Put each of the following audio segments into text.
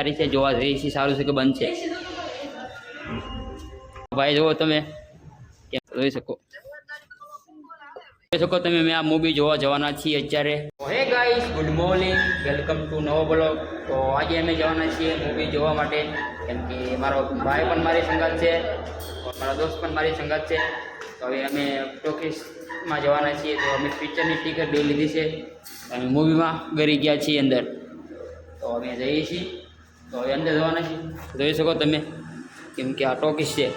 સારી છે, જોવા જઈ છે, સારું છે કે બંધ છે ભાઈ? જુઓ તમે જોઈ શકો તમે, મેં આ મૂવી જોવા જવાના છીએ અત્યારે. હે guys, good morning, welcome to નવો બ્લોગ. તો આજે અમે જવાના છીએ મૂવી જોવા માટે, કેમ કે મારો ભાઈ પણ મારી સંગાત છે, મારા દોસ્ત પણ મારી સંગાત છે. તો હવે અમે ટોકીસમાં જવાના છીએ. તો અમે પિક્ચરની ટિકિટ લઈ લીધી છે, અમે મૂવીમાં ગરી ગયા છીએ અંદર. તો અમે જઈએ છીએ, તો હવે અંદર જવાના છીએ, જોઈ શકો તમે, કેમ કે આ ટોકીસ છે.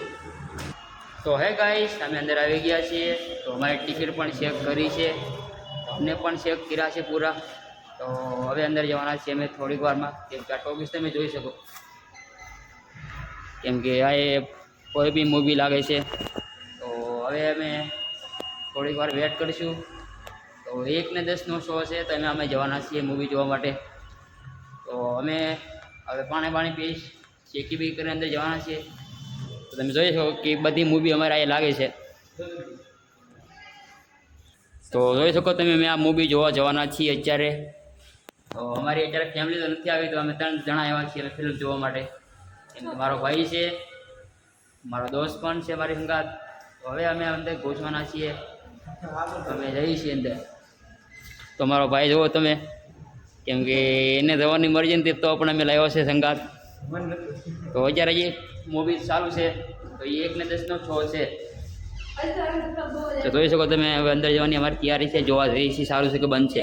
તો હે ગાઈસ, અમે અંદર આવી ગયા છીએ. તો અમારી ટિકિટ પણ ચેક કરી છે, અમને પણ ચેક કર્યા છે પૂરા. તો હવે અંદર જવાના છીએ અમે થોડીક વારમાં, કેમ કે આ ટોકીસ તમે જોઈ શકો, કેમ કે આ એ કોઈ બી મૂવી લાગે છે. તો હવે અમે થોડીક વાર વેટ કરીશું. તો 1:10નો શો છે, તો અમે જવાના છીએ મૂવી જોવા માટે. તો અમે હવે પાણી પીશ, ચેકી બી કરીને અંદર જવાના છીએ. તો તમે જોઈ શકો કે બધી મૂવી અમારે અહીંયા લાગે છે. તો જોઈ શકો તમે, મેં આ મૂવી જોવા જવાના છીએ અત્યારે. તો અમારી અત્યારે ફેમિલી તો નથી આવી, તો અમે 3 જણા આવ્યા છીએ ફિલ્મ જોવા માટે. કેમ કે મારો ભાઈ છે, મારો દોસ્ત પણ છે મારી સંગાત. તો હવે અમે અંદર પહોંચવાના છીએ, અમે જઈએ છીએ અંદર. તો મારો ભાઈ જુઓ તમે, કેમ કે એને જવાની મરજી નથી, તો પણ અમે લાવ્યો છે સંગાત. તો અત્યારે જે મૂવી ચાલુ છે, તો એ 1:10નો શો છે. તો જોઈ શકો તમે, હવે અંદર જવાની અમારી તૈયારી છે, જોવા જઈએ છીએ સારું છે કે બંધ છે.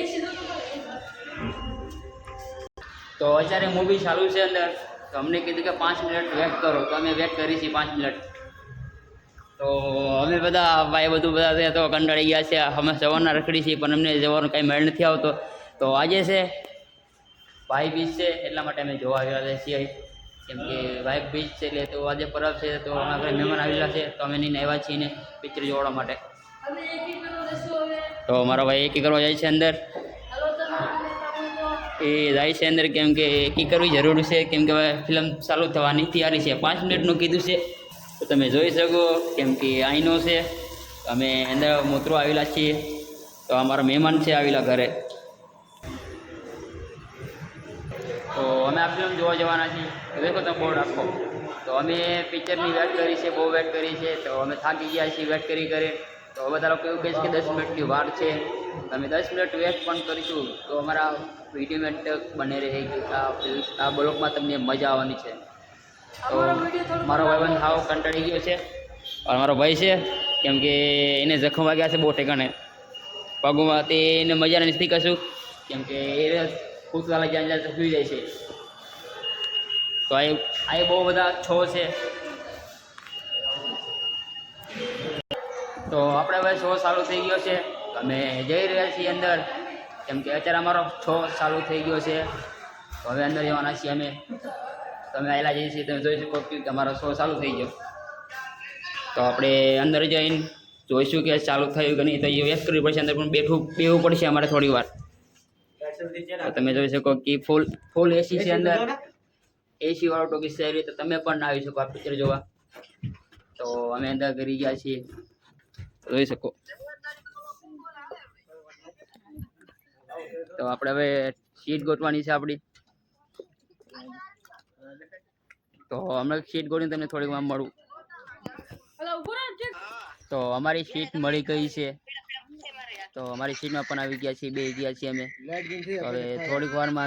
તો અત્યારે મૂવી ચાલુ છે અંદર. તો અમને કીધું કે 5 મિનિટ વેટ કરો, તો અમે વેટ કરી છીએ 5 મિનિટ. તો અમે બધા બધા તો કંટાળી ગયા છે, અમે જવાના રખડી છીએ, પણ અમને જવાનો કાંઈ મેળ નથી આવતો. તો આજે છે ભાઈ બીજ છે, એટલા માટે અમે જોવા આવ્યા છીએ. કેમ કે ભાઈ બીજ છે એટલે તો આજે પરબ છે, તો અમારા ઘરે મહેમાન આવેલા છે, તો અમે નહીં આવ્યા છીએ ને પિક્ચર જોવા માટે. તો મારો ભાઈ એકી કરવા જાય છે અંદર, એ જાય છે અંદર, કેમ કે એકી કરવી જરૂરી છે, કેમ કે ફિલ્મ ચાલુ થવાની તૈયારી છે. 5 મિનિટનું કીધું છે, તો તમે જોઈ શકો, કેમ કે અહીંનો છે. અમે અંદર મૂત્રો આવેલા છીએ, તો અમારા મહેમાન છે આવેલા ઘરે. તો અમે આ ફિલ્મ જોવા જવાના છીએ. દેખો તમે બોર્ડ રાખો. તો અમે પિક્ચરની વેટ કરી છે, બહુ વેટ કરી છે, તો અમે થાકી ગયા છીએ વેટ કરી. તો બધા લોકો એવું કહે છે કે 10 મિનિટની વાર છે, અમે 10 મિનિટ વેટ પણ કરીશું, તો અમારા વિડીયો બને રહે કે આ બ્લોગમાં તમને મજા આવવાની છે. તો મારો ભાઈબંધ હાવ કંટાળી ગયો છે, અને મારો ભાઈ છે, કેમ કે એને જખમ વાગ્યા છે બહુ ઠેકાણે પગમાં, તે એને મજા નથી કશું, કેમ કે એ પૂછવાલા જ્યાં સુઈ જાય છે. તો આ બહુ બધા શો છે. તો આપણે હવે શો ચાલુ થઈ ગયો છે, અમે જઈ રહ્યા છીએ અંદર, કેમ કે અત્યારે અમારો શો ચાલુ થઈ ગયો છે. તો હવે અંદર જવાના છીએ અમે. તમે આવેલા જઈએ છીએ, તમે જોઈ શકો કે અમારો શો ચાલુ થઈ ગયો. તો આપણે અંદર જઈને જોઈશું કે ચાલુ થયું કે નહીં. તો એ વેસ્ટ કરવી પડશે, અંદર પણ બેવું પડશે અમારે થોડી વાર. તો તમે જોઈ શકો કે ફૂલ એસી છે અંદર, એસી વાળો ટોકીસ છે, તો તમે પણ આવી શકો આ પિક્ચર જોવા. તો અમે અંદર કરી ગયા છીએ, જોઈ શકો. તો આપણે હવે સીટ ગોઠવાની છે આપણી. તો હમણાં સીટ ગોઠવીને તમને થોડીક વાર મળું. તો અમારી સીટ મળી ગઈ છે, તો અમારી સીટમાં પણ આવી ગયા છીએ, બે ગયા છીએ અમે. હવે થોડીક વારમાં